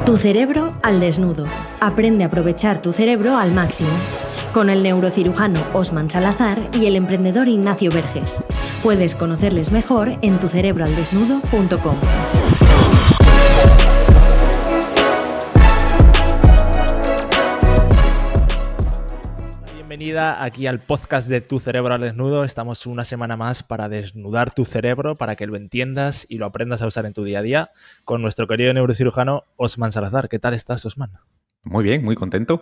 Tu cerebro al desnudo. Aprende a aprovechar tu cerebro al máximo. Con el neurocirujano Osman Salazar y el emprendedor Ignacio Verges. Puedes conocerles mejor en tucerebroaldesnudo.com. Bienvenida aquí al podcast de Tu Cerebro al Desnudo. Estamos una semana más para desnudar tu cerebro, para que lo entiendas y lo aprendas a usar en tu día a día con nuestro querido neurocirujano Osman Salazar. ¿Qué tal estás, Osman? Muy bien, muy contento.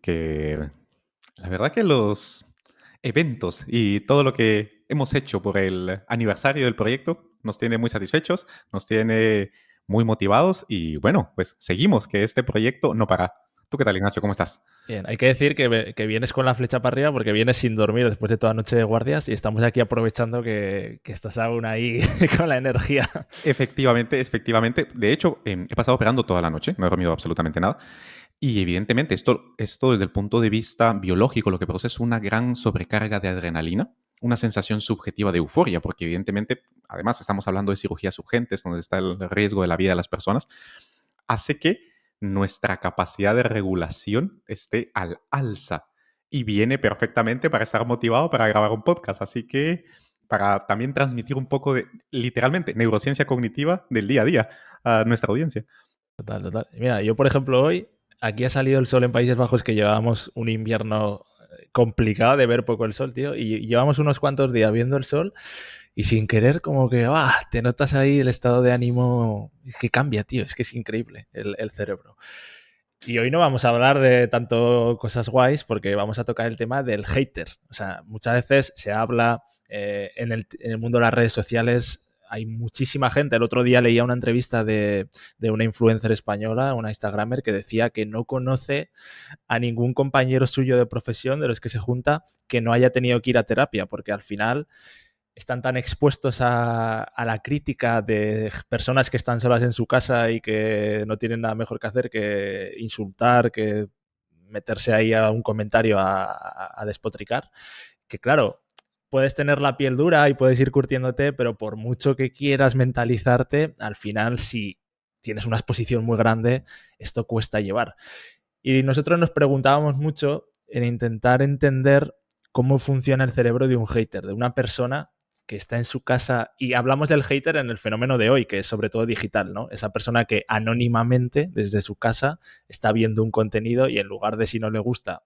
Que la verdad que los eventos y todo lo que hemos hecho por el aniversario del proyecto nos tiene muy satisfechos, nos tiene muy motivados y bueno, pues seguimos, que este proyecto no para. ¿Tú qué tal, Ignacio? ¿Cómo estás? Bien, hay que decir que vienes con la flecha para arriba porque vienes sin dormir después de toda noche de guardias y estamos aquí aprovechando que estás aún ahí con la energía. Efectivamente. De hecho, he pasado operando toda la noche, no he dormido absolutamente nada. Y evidentemente esto desde el punto de vista biológico lo que produce es una gran sobrecarga de adrenalina, una sensación subjetiva de euforia, porque evidentemente, además estamos hablando de cirugías urgentes, donde está el riesgo de la vida de las personas, hace que nuestra capacidad de regulación esté al alza y viene perfectamente para estar motivado para grabar un podcast. Así que para también transmitir un poco de, literalmente, neurociencia cognitiva del día a día a nuestra audiencia. Total. Mira, yo por ejemplo hoy, aquí ha salido el sol en Países Bajos, que llevábamos un invierno complicado de ver poco el sol, tío, y llevamos unos cuantos días viendo el sol y sin querer como que te notas ahí el estado de ánimo que cambia, tío, es que es increíble el cerebro. Y hoy no vamos a hablar de tanto cosas guays porque vamos a tocar el tema del hater. O sea, muchas veces se habla en el mundo de las redes sociales, hay muchísima gente. El otro día leía una entrevista de una influencer española, una instagramer, que decía que no conoce a ningún compañero suyo de profesión de los que se junta que no haya tenido que ir a terapia, porque al final están tan expuestos a la crítica de personas que están solas en su casa y que no tienen nada mejor que hacer que insultar, que meterse ahí a un comentario a despotricar, que claro, puedes tener la piel dura y puedes ir curtiéndote, pero por mucho que quieras mentalizarte, al final si tienes una exposición muy grande, esto cuesta llevar. Y nosotros nos preguntábamos mucho en intentar entender cómo funciona el cerebro de un hater, de una persona que está en su casa, y hablamos del hater en el fenómeno de hoy, que es sobre todo digital, ¿no? Esa persona que anónimamente desde su casa está viendo un contenido y en lugar de, si no le gusta,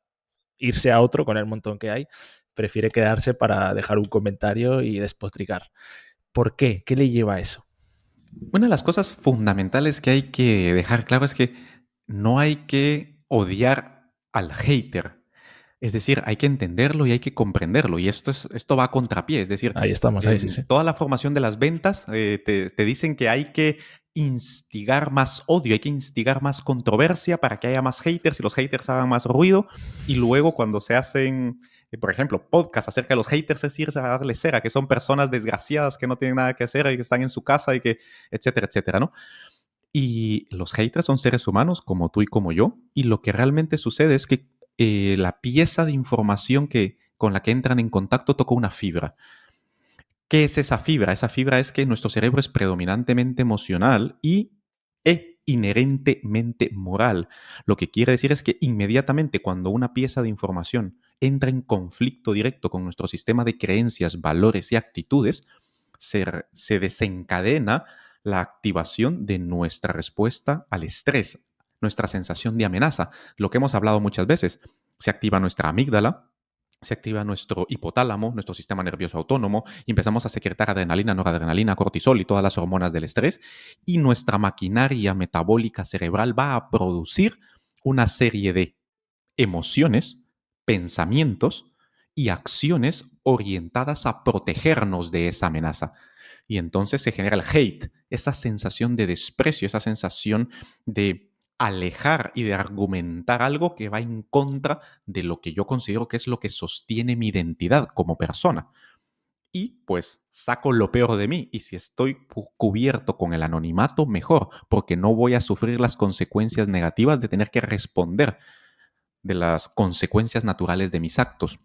irse a otro con el montón que hay, prefiere quedarse para dejar un comentario y despotricar. ¿Por qué? ¿Qué le lleva a eso? Una de las cosas fundamentales que hay que dejar claro es que no hay que odiar al hater. Es decir, hay que entenderlo y hay que comprenderlo. Y esto va a contrapié. Es decir, Ahí estamos, ahí sí. toda la formación de las ventas te dicen que hay que instigar más odio, hay que instigar más controversia para que haya más haters y los haters hagan más ruido. Y luego cuando se hacen, por ejemplo, podcasts acerca de los haters, es irse a darle cera, que son personas desgraciadas que no tienen nada que hacer y que están en su casa y que, etcétera, ¿no? Y los haters son seres humanos como tú y como yo. Y lo que realmente sucede es que la pieza de información con la que entran en contacto toca una fibra. ¿Qué es esa fibra? Esa fibra es que nuestro cerebro es predominantemente emocional e inherentemente moral. Lo que quiere decir es que inmediatamente cuando una pieza de información entra en conflicto directo con nuestro sistema de creencias, valores y actitudes, se desencadena la activación de nuestra respuesta al estrés, nuestra sensación de amenaza. Lo que hemos hablado muchas veces, se activa nuestra amígdala, se activa nuestro hipotálamo, nuestro sistema nervioso autónomo, y empezamos a secretar adrenalina, noradrenalina, cortisol y todas las hormonas del estrés, y nuestra maquinaria metabólica cerebral va a producir una serie de emociones, pensamientos y acciones orientadas a protegernos de esa amenaza. Y entonces se genera el hate, esa sensación de desprecio, esa sensación de alejar y de argumentar algo que va en contra de lo que yo considero que es lo que sostiene mi identidad como persona. Y pues saco lo peor de mí. Y si estoy cubierto con el anonimato, mejor, porque no voy a sufrir las consecuencias negativas de tener que responder de las consecuencias naturales de mis actos.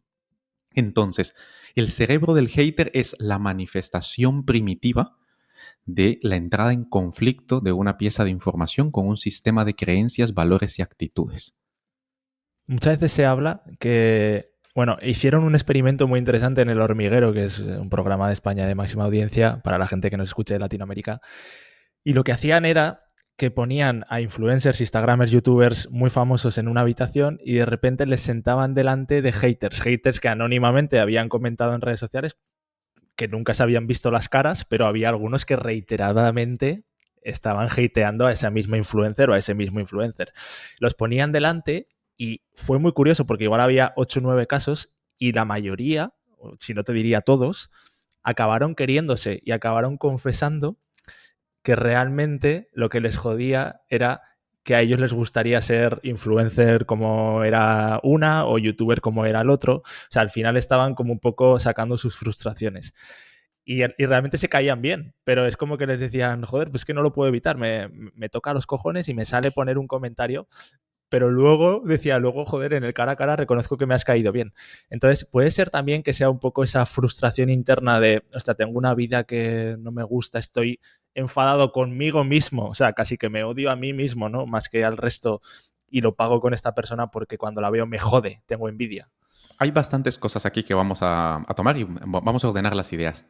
Entonces, el cerebro del hater es la manifestación primitiva de la entrada en conflicto de una pieza de información con un sistema de creencias, valores y actitudes. Muchas veces se habla que, bueno, hicieron un experimento muy interesante en El Hormiguero, que es un programa de España de máxima audiencia para la gente que nos escuche de Latinoamérica, y lo que hacían era que ponían a influencers, instagramers, youtubers muy famosos en una habitación y de repente les sentaban delante de haters que anónimamente habían comentado en redes sociales, que nunca se habían visto las caras, pero había algunos que reiteradamente estaban hateando a esa misma influencer o a ese mismo influencer. Los ponían delante y fue muy curioso porque igual había 8 o 9 casos y la mayoría, si no te diría todos, acabaron queriéndose y acabaron confesando que realmente lo que les jodía era que a ellos les gustaría ser influencer como era una o youtuber como era el otro. O sea, al final estaban como un poco sacando sus frustraciones. Y realmente se caían bien, pero es como que les decían, joder, pues que no lo puedo evitar, me toca los cojones y me sale poner un comentario, pero luego decía, joder, en el cara a cara reconozco que me has caído bien. Entonces, puede ser también que sea un poco esa frustración interna de, hostia, tengo una vida que no me gusta, estoy enfadado conmigo mismo, o sea, casi que me odio a mí mismo, ¿no? Más que al resto, y lo pago con esta persona porque cuando la veo me jode, tengo envidia. Hay bastantes cosas aquí que vamos a tomar y vamos a ordenar las ideas.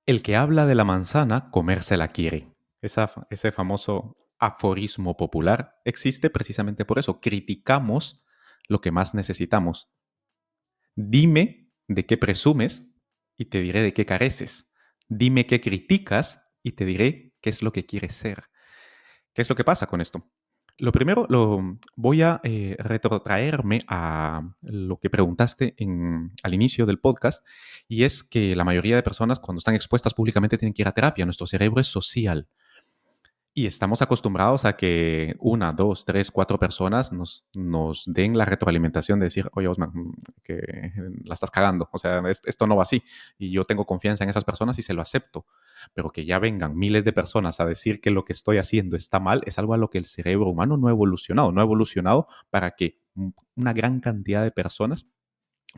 El que habla de la manzana, comérsela quiere. Ese famoso aforismo popular existe precisamente por eso. Criticamos lo que más necesitamos. Dime de qué presumes y te diré de qué careces. Dime qué criticas y te diré qué es lo que quieres ser. ¿Qué es lo que pasa con esto? Lo primero, voy a retrotraerme a lo que preguntaste al inicio del podcast, y es que la mayoría de personas cuando están expuestas públicamente tienen que ir a terapia. Nuestro cerebro es social. Y estamos acostumbrados a que 1, 2, 3, 4 personas nos den la retroalimentación de decir, oye, Osman, que la estás cagando. O sea, esto no va así. Y yo tengo confianza en esas personas y se lo acepto. Pero que ya vengan miles de personas a decir que lo que estoy haciendo está mal, es algo a lo que el cerebro humano no ha evolucionado. No ha evolucionado para que una gran cantidad de personas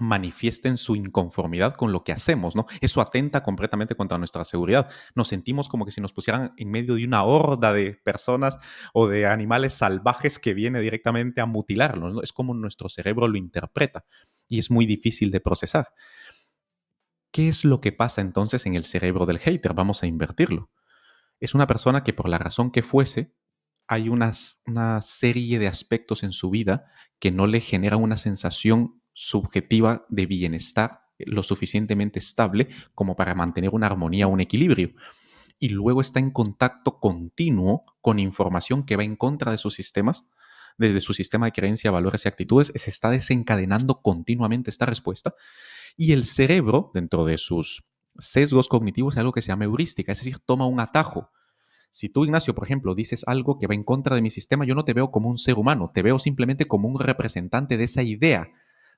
manifiesten su inconformidad con lo que hacemos, ¿no? Eso atenta completamente contra nuestra seguridad. Nos sentimos como que si nos pusieran en medio de una horda de personas o de animales salvajes que viene directamente a mutilarnos, ¿no? Es como nuestro cerebro lo interpreta y es muy difícil de procesar. ¿Qué es lo que pasa entonces en el cerebro del hater? Vamos a invertirlo. Es una persona que por la razón que fuese, hay una serie de aspectos en su vida que no le generan una sensación subjetiva de bienestar lo suficientemente estable como para mantener una armonía o un equilibrio. Y luego está en contacto continuo con información que va en contra de sus sistemas, desde su sistema de creencia, valores y actitudes. Se está desencadenando continuamente esta respuesta. Y el cerebro, dentro de sus sesgos cognitivos, es algo que se llama heurística, es decir, toma un atajo. Si tú, Ignacio, por ejemplo, dices algo que va en contra de mi sistema, yo no te veo como un ser humano, te veo simplemente como un representante de esa idea,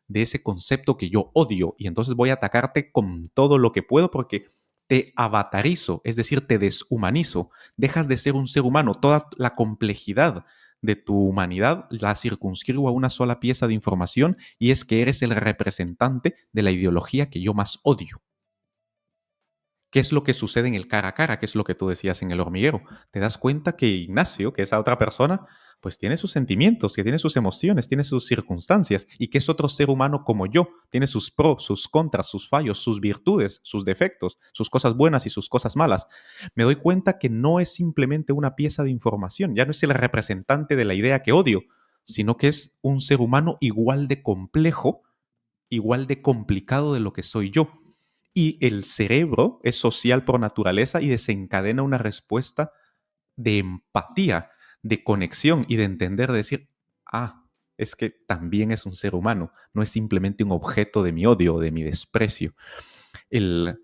de ese concepto que yo odio, y entonces voy a atacarte con todo lo que puedo porque te avatarizo, es decir, te deshumanizo, dejas de ser un ser humano, toda la complejidad de tu humanidad la circunscribo a una sola pieza de información, y es que eres el representante de la ideología que yo más odio. ¿Qué es lo que sucede en el cara a cara? ¿Qué es lo que tú decías en El Hormiguero? Te das cuenta que Ignacio, que esa otra persona, pues tiene sus sentimientos, que tiene sus emociones, tiene sus circunstancias, y que es otro ser humano como yo. Tiene sus pros, sus contras, sus fallos, sus virtudes, sus defectos, sus cosas buenas y sus cosas malas. Me doy cuenta que no es simplemente una pieza de información, ya no es el representante de la idea que odio, sino que es un ser humano igual de complejo, igual de complicado de lo que soy yo. Y el cerebro es social por naturaleza y desencadena una respuesta de empatía, de conexión y de entender, de decir, es que también es un ser humano, no es simplemente un objeto de mi odio o de mi desprecio. El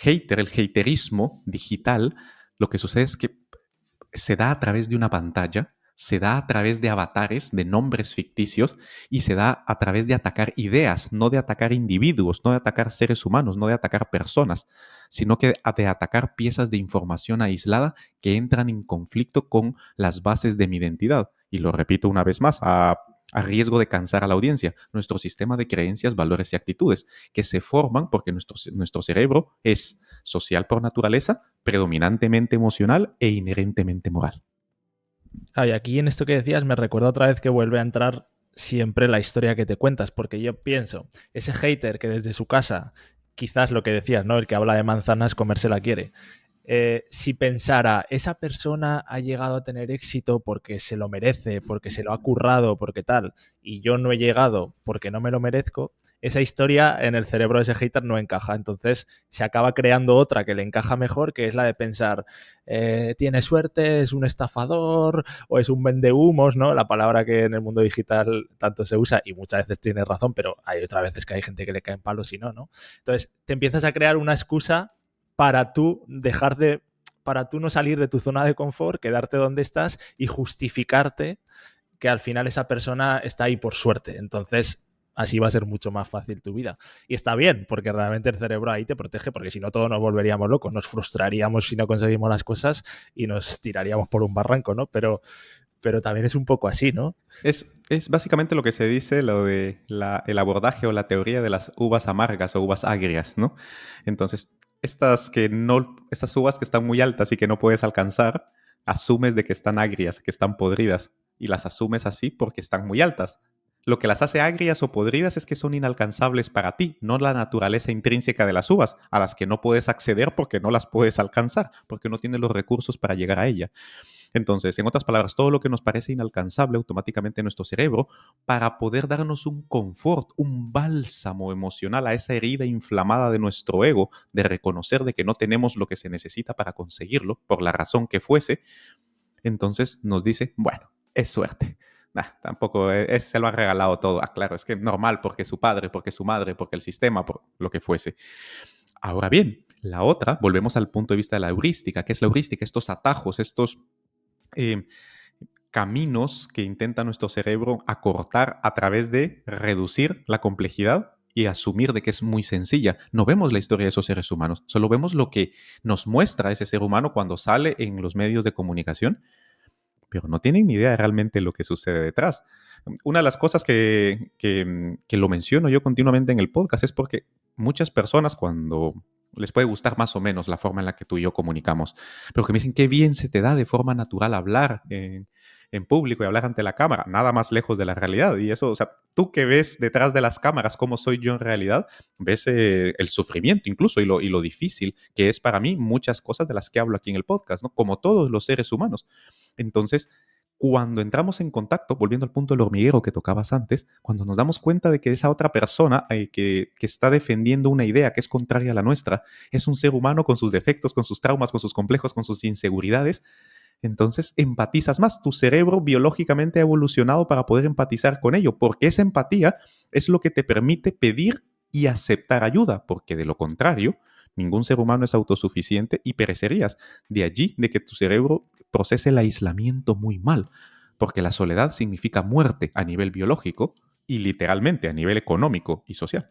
el haterismo digital, lo que sucede es que se da a través de una pantalla, se da a través de avatares, de nombres ficticios, y se da a través de atacar ideas, no de atacar individuos, no de atacar seres humanos, no de atacar personas, sino que de atacar piezas de información aislada que entran en conflicto con las bases de mi identidad. Y lo repito una vez más, a riesgo de cansar a la audiencia, nuestro sistema de creencias, valores y actitudes, que se forman porque nuestro cerebro es social por naturaleza, predominantemente emocional e inherentemente moral. Ah, y aquí en esto que decías me recuerda otra vez que vuelve a entrar siempre la historia que te cuentas, porque yo pienso, ese hater que desde su casa, quizás lo que decías, ¿no? El que habla de manzanas, comérsela quiere. Si pensara, esa persona ha llegado a tener éxito porque se lo merece, porque se lo ha currado, porque tal, y yo no he llegado porque no me lo merezco, esa historia en el cerebro de ese hater no encaja. Entonces se acaba creando otra que le encaja mejor, que es la de pensar, tiene suerte, es un estafador o es un vendehumos, ¿no? La palabra que en el mundo digital tanto se usa y muchas veces tiene razón, pero hay otras veces que hay gente que le cae en palos y no, ¿no? Entonces te empiezas a crear una excusa para tú para tú no salir de tu zona de confort, quedarte donde estás y justificarte que al final esa persona está ahí por suerte. Entonces, así va a ser mucho más fácil tu vida. Y está bien, porque realmente el cerebro ahí te protege, porque si no todos nos volveríamos locos, nos frustraríamos si no conseguimos las cosas y nos tiraríamos por un barranco, ¿no? Pero también es un poco así, ¿no? Es básicamente lo que se dice, lo de el abordaje o la teoría de las uvas amargas o uvas agrias, ¿no? Entonces, estas uvas que están muy altas y que no puedes alcanzar, asumes de que están agrias, que están podridas, y las asumes así porque están muy altas. Lo que las hace agrias o podridas es que son inalcanzables para ti, no la naturaleza intrínseca de las uvas, a las que no puedes acceder porque no las puedes alcanzar, porque no tienes los recursos para llegar a ella. Entonces, en otras palabras, todo lo que nos parece inalcanzable automáticamente en nuestro cerebro, para poder darnos un confort, un bálsamo emocional a esa herida inflamada de nuestro ego, de reconocer de que no tenemos lo que se necesita para conseguirlo, por la razón que fuese, entonces nos dice, bueno, es suerte. Tampoco se lo ha regalado todo. Claro, es que normal, porque su padre, porque su madre, porque el sistema, por lo que fuese. Ahora bien, la otra, volvemos al punto de vista de la heurística. ¿Qué es la heurística? Estos atajos, estos caminos que intenta nuestro cerebro acortar a través de reducir la complejidad y asumir de que es muy sencilla. No vemos la historia de esos seres humanos, solo vemos lo que nos muestra ese ser humano cuando sale en los medios de comunicación, pero no tienen ni idea realmente lo que sucede detrás. Una de las cosas que lo menciono yo continuamente en el podcast es porque muchas personas, cuando les puede gustar más o menos la forma en la que tú y yo comunicamos, pero que me dicen qué bien se te da de forma natural hablar en público y hablar ante la cámara, nada más lejos de la realidad. Y eso, o sea, tú que ves detrás de las cámaras cómo soy yo en realidad, ves el sufrimiento incluso y lo difícil que es para mí muchas cosas de las que hablo aquí en el podcast, ¿no? Como todos los seres humanos. Entonces, cuando entramos en contacto, volviendo al punto del hormiguero que tocabas antes, cuando nos damos cuenta de que esa otra persona que está defendiendo una idea que es contraria a la nuestra, es un ser humano con sus defectos, con sus traumas, con sus complejos, con sus inseguridades, entonces empatizas más. Tu cerebro biológicamente ha evolucionado para poder empatizar con ello, porque esa empatía es lo que te permite pedir y aceptar ayuda, porque de lo contrario, ningún ser humano es autosuficiente y perecerías. De allí de que tu cerebro procese el aislamiento muy mal, porque la soledad significa muerte a nivel biológico y literalmente a nivel económico y social.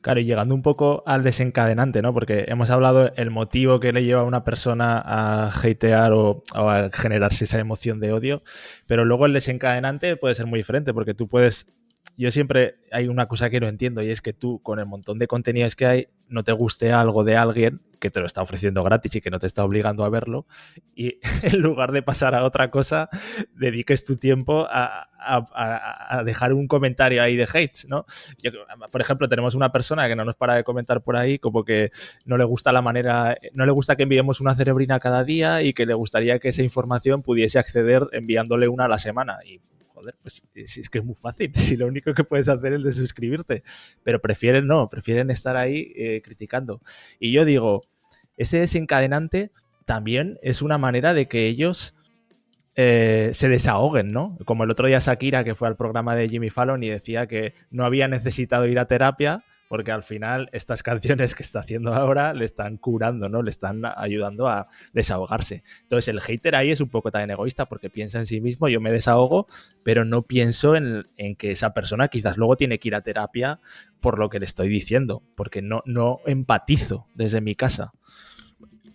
Claro, y llegando un poco al desencadenante, ¿no? Porque hemos hablado el motivo que le lleva a una persona a hatear o a generarse esa emoción de odio, pero luego el desencadenante puede ser muy diferente, porque tú puedes... Yo siempre hay una cosa que no entiendo y es que tú, con el montón de contenidos que hay, no te guste algo de alguien que te lo está ofreciendo gratis y que no te está obligando a verlo, y en lugar de pasar a otra cosa, dediques tu tiempo a dejar un comentario ahí de hate, ¿no? Yo, por ejemplo, tenemos una persona que no nos para de comentar por ahí como que no le gusta no le gusta que enviemos una cerebrina cada día y que le gustaría que esa información pudiese acceder enviándole una a la semana. Y joder, pues es que es muy fácil, si lo único que puedes hacer es de suscribirte, pero prefieren estar ahí criticando. Y yo digo, ese desencadenante también es una manera de que ellos se desahoguen, ¿no? Como el otro día Shakira, que fue al programa de Jimmy Fallon y decía que no había necesitado ir a terapia porque al final estas canciones que está haciendo ahora le están curando, ¿no? Le están ayudando a desahogarse. Entonces el hater ahí es un poco también egoísta porque piensa en sí mismo, yo me desahogo, pero no pienso en que esa persona quizás luego tiene que ir a terapia por lo que le estoy diciendo, porque no empatizo desde mi casa.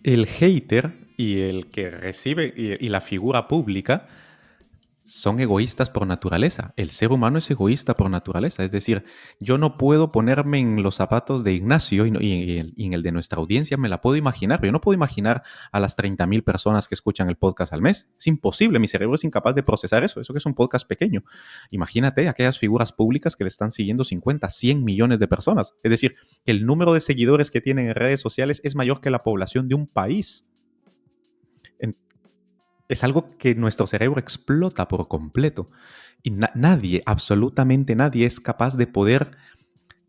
El hater y el que recibe y la figura pública son egoístas por naturaleza. El ser humano es egoísta por naturaleza. Es decir, yo no puedo ponerme en los zapatos de Ignacio y en el de nuestra audiencia me la puedo imaginar, pero yo no puedo imaginar a las 30.000 personas que escuchan el podcast al mes. Es imposible, mi cerebro es incapaz de procesar eso que es un podcast pequeño. Imagínate aquellas figuras públicas que le están siguiendo 50, 100 millones de personas. Es decir, que el número de seguidores que tienen en redes sociales es mayor que la población de un país. Es algo que nuestro cerebro explota por completo. Y nadie, absolutamente nadie, es capaz de poder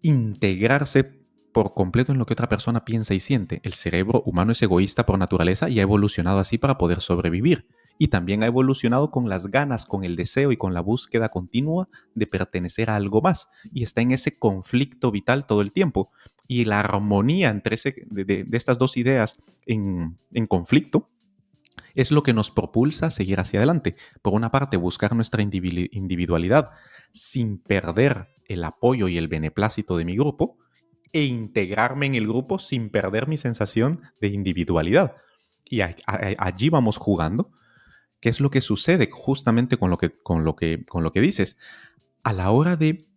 integrarse por completo en lo que otra persona piensa y siente. El cerebro humano es egoísta por naturaleza y ha evolucionado así para poder sobrevivir. Y también ha evolucionado con las ganas, con el deseo y con la búsqueda continua de pertenecer a algo más. Y está en ese conflicto vital todo el tiempo. Y la armonía entre de estas dos ideas en conflicto es lo que nos propulsa a seguir hacia adelante. Por una parte, buscar nuestra individualidad sin perder el apoyo y el beneplácito de mi grupo e integrarme en el grupo sin perder mi sensación de individualidad. Y allí vamos jugando. ¿Qué es lo que sucede justamente con lo que dices? A la hora de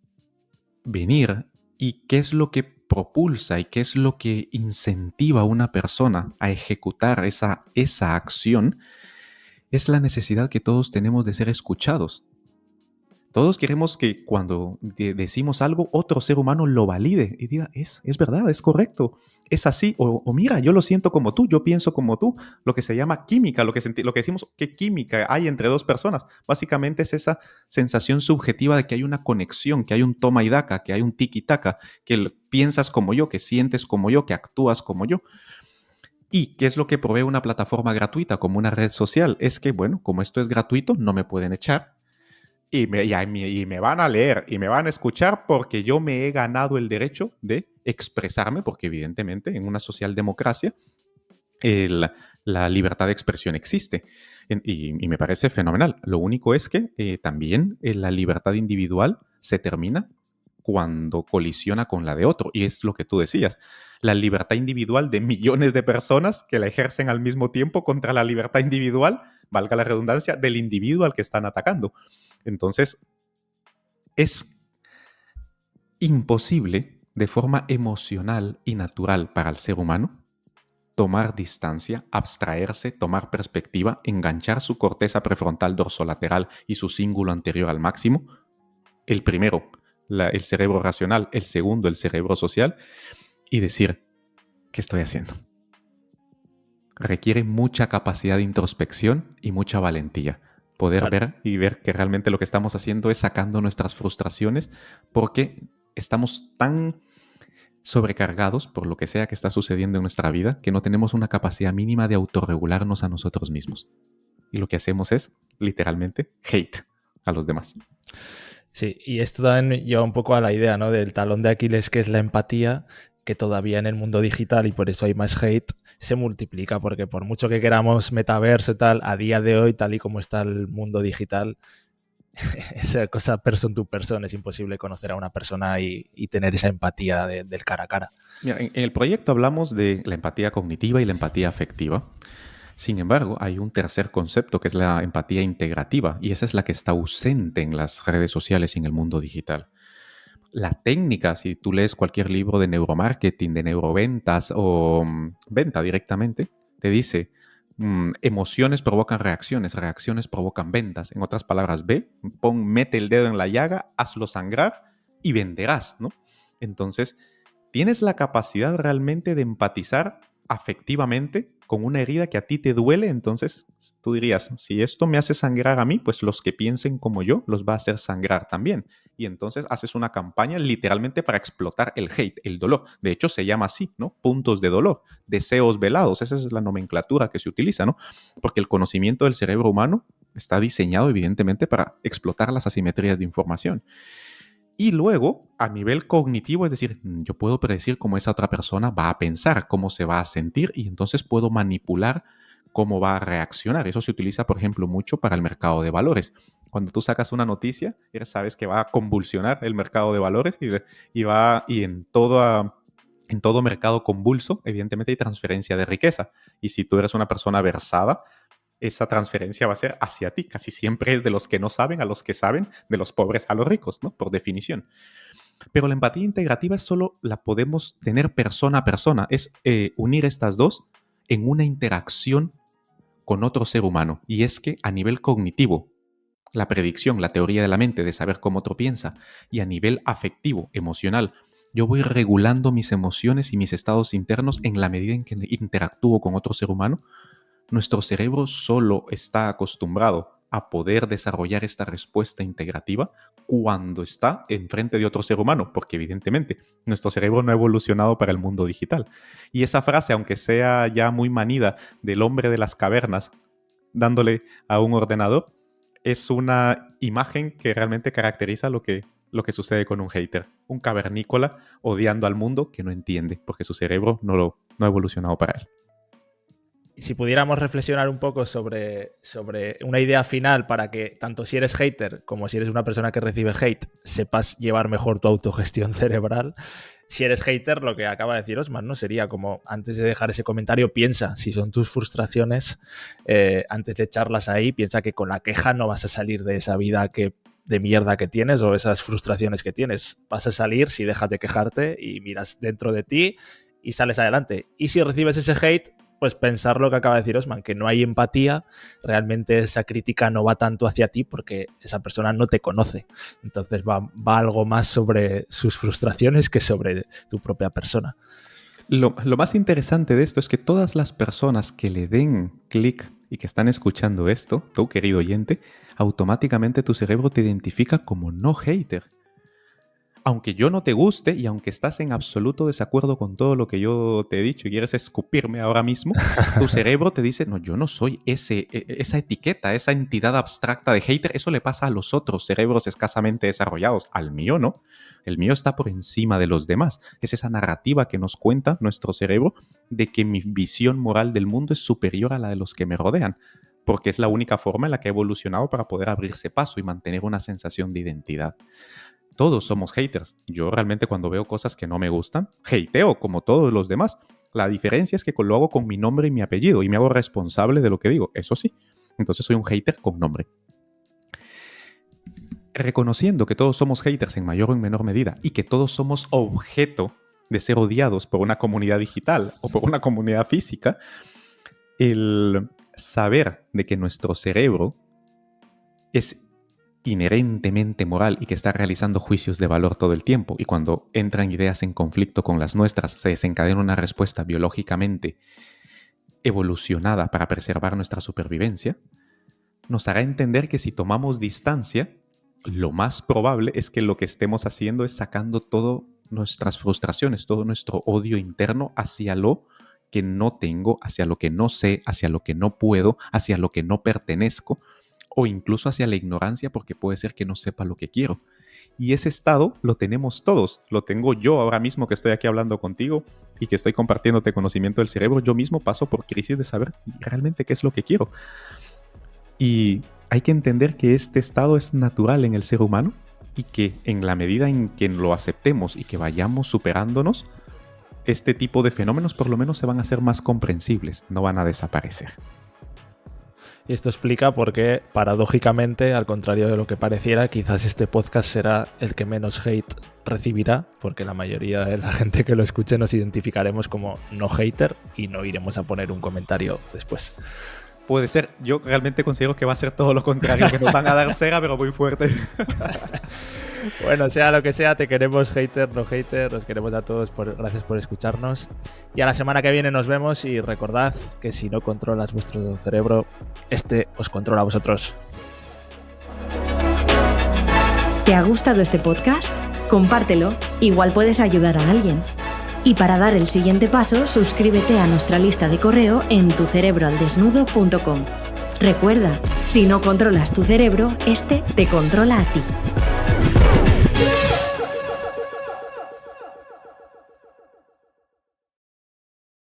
venir y qué es lo que propulsa y qué es lo que incentiva a una persona a ejecutar esa acción, es la necesidad que todos tenemos de ser escuchados. Todos queremos que cuando decimos algo, otro ser humano lo valide y diga, es verdad, es correcto, es así, o mira, yo lo siento como tú, yo pienso como tú, lo que se llama química, lo que decimos, ¿qué química hay entre dos personas? Básicamente es esa sensación subjetiva de que hay una conexión, que hay un toma y daca, que hay un tiki-taka, que piensas como yo, que sientes como yo, que actúas como yo. ¿Y qué es lo que provee una plataforma gratuita como una red social? Es que, bueno, como esto es gratuito, no me pueden echar. Y me van a leer y me van a escuchar porque yo me he ganado el derecho de expresarme, porque evidentemente en una socialdemocracia la libertad de expresión existe y me parece fenomenal. Lo único es que también la libertad individual se termina cuando colisiona con la de otro, y es lo que tú decías, la libertad individual de millones de personas que la ejercen al mismo tiempo contra la libertad individual, valga la redundancia, del individuo al que están atacando. Entonces, es imposible de forma emocional y natural para el ser humano tomar distancia, abstraerse, tomar perspectiva, enganchar su corteza prefrontal dorsolateral y su cíngulo anterior al máximo. El primero, el cerebro racional, el segundo, el cerebro social, y decir, ¿qué estoy haciendo? Requiere mucha capacidad de introspección y mucha valentía. Poder ver que realmente lo que estamos haciendo es sacando nuestras frustraciones porque estamos tan sobrecargados por lo que sea que está sucediendo en nuestra vida que no tenemos una capacidad mínima de autorregularnos a nosotros mismos. Y lo que hacemos es, literalmente, hate a los demás. Sí, y esto también lleva un poco a la idea, ¿no?, del talón de Aquiles, que es la empatía, que todavía en el mundo digital, y por eso hay más hate, se multiplica, porque por mucho que queramos metaverso y tal, a día de hoy, tal y como está el mundo digital, esa cosa person to person, es imposible conocer a una persona y tener esa empatía del cara a cara. Mira, en el proyecto hablamos de la empatía cognitiva y la empatía afectiva. Sin embargo, hay un tercer concepto que es la empatía integrativa, y esa es la que está ausente en las redes sociales y en el mundo digital. La técnica, si tú lees cualquier libro de neuromarketing, de neuroventas o venta directamente, te dice emociones provocan reacciones, reacciones provocan ventas. En otras palabras, mete el dedo en la llaga, hazlo sangrar y venderás, ¿no? Entonces, tienes la capacidad realmente de empatizar afectivamente con una herida que a ti te duele. Entonces tú dirías, si esto me hace sangrar a mí, pues los que piensen como yo los va a hacer sangrar también. Y entonces haces una campaña literalmente para explotar el hate, el dolor. De hecho, se llama así, ¿no? Puntos de dolor, deseos velados. Esa es la nomenclatura que se utiliza, ¿no? Porque el conocimiento del cerebro humano está diseñado evidentemente para explotar las asimetrías de información. Y luego, a nivel cognitivo, es decir, yo puedo predecir cómo esa otra persona va a pensar, cómo se va a sentir, y entonces puedo manipular cómo va a reaccionar. Eso se utiliza, por ejemplo, mucho para el mercado de valores. Cuando tú sacas una noticia, ya sabes que va a convulsionar el mercado de valores y en todo mercado convulso, evidentemente hay transferencia de riqueza. Y si tú eres una persona versada, esa transferencia va a ser hacia ti. Casi siempre es de los que no saben a los que saben, de los pobres a los ricos, ¿no? Por definición. Pero la empatía integrativa solo la podemos tener persona a persona. Es unir estas dos en una interacción con otro ser humano. Y es que a nivel cognitivo, la predicción, la teoría de la mente, de saber cómo otro piensa, y a nivel afectivo, emocional, yo voy regulando mis emociones y mis estados internos en la medida en que interactúo con otro ser humano. Nuestro cerebro solo está acostumbrado a poder desarrollar esta respuesta integrativa cuando está enfrente de otro ser humano, porque evidentemente nuestro cerebro no ha evolucionado para el mundo digital. Y esa frase, aunque sea ya muy manida del hombre de las cavernas dándole a un ordenador, es una imagen que realmente caracteriza lo que sucede con un hater. Un cavernícola odiando al mundo que no entiende, porque su cerebro no ha evolucionado para él. Y si pudiéramos reflexionar un poco sobre una idea final para que tanto si eres hater como si eres una persona que recibe hate, sepas llevar mejor tu autogestión cerebral. Si eres hater, lo que acaba de decir Osman, ¿no? Sería como, antes de dejar ese comentario, piensa si son tus frustraciones, antes de echarlas ahí, piensa que con la queja no vas a salir de esa vida de mierda que tienes o esas frustraciones que tienes. Vas a salir si dejas de quejarte y miras dentro de ti y sales adelante. Y si recibes ese hate, pues pensar lo que acaba de decir Osman, que no hay empatía, realmente esa crítica no va tanto hacia ti porque esa persona no te conoce. Entonces va algo más sobre sus frustraciones que sobre tu propia persona. Lo más interesante de esto es que todas las personas que le den clic y que están escuchando esto, tú querido oyente, automáticamente tu cerebro te identifica como no hater. Aunque yo no te guste y aunque estás en absoluto desacuerdo con todo lo que yo te he dicho y quieres escupirme ahora mismo, tu cerebro te dice, no, yo no soy esa etiqueta, esa entidad abstracta de hater. Eso le pasa a los otros cerebros escasamente desarrollados. Al mío no. El mío está por encima de los demás. Es esa narrativa que nos cuenta nuestro cerebro de que mi visión moral del mundo es superior a la de los que me rodean, porque es la única forma en la que he evolucionado para poder abrirse paso y mantener una sensación de identidad. Todos somos haters. Yo realmente cuando veo cosas que no me gustan, hateo como todos los demás. La diferencia es que lo hago con mi nombre y mi apellido y me hago responsable de lo que digo. Eso sí. Entonces soy un hater con nombre. Reconociendo que todos somos haters en mayor o en menor medida y que todos somos objeto de ser odiados por una comunidad digital o por una comunidad física, el saber de que nuestro cerebro es inherentemente moral y que está realizando juicios de valor todo el tiempo, y cuando entran ideas en conflicto con las nuestras se desencadena una respuesta biológicamente evolucionada para preservar nuestra supervivencia, nos hará entender que si tomamos distancia, lo más probable es que lo que estemos haciendo es sacando todas nuestras frustraciones, todo nuestro odio interno hacia lo que no tengo, hacia lo que no sé, hacia lo que no puedo, hacia lo que no pertenezco, o incluso hacia la ignorancia, porque puede ser que no sepa lo que quiero. Y ese estado lo tenemos todos. Lo tengo yo ahora mismo que estoy aquí hablando contigo y que estoy compartiéndote conocimiento del cerebro. Yo mismo paso por crisis de saber realmente qué es lo que quiero. Y hay que entender que este estado es natural en el ser humano y que en la medida en que lo aceptemos y que vayamos superándonos, este tipo de fenómenos por lo menos se van a hacer más comprensibles, no van a desaparecer. Y esto explica por qué, paradójicamente, al contrario de lo que pareciera, quizás este podcast será el que menos hate recibirá, porque la mayoría de la gente que lo escuche nos identificaremos como no hater y no iremos a poner un comentario después. Puede ser. Yo realmente considero que va a ser todo lo contrario, que nos van a dar cera, pero muy fuerte. Bueno, sea lo que sea, te queremos, hater, no hater, os queremos a todos, gracias por escucharnos. Y a la semana que viene nos vemos y recordad que si no controlas vuestro cerebro, este os controla a vosotros. ¿Te ha gustado este podcast? Compártelo, igual puedes ayudar a alguien. Y para dar el siguiente paso, suscríbete a nuestra lista de correo en tucerebroaldesnudo.com. Recuerda, si no controlas tu cerebro, este te controla a ti.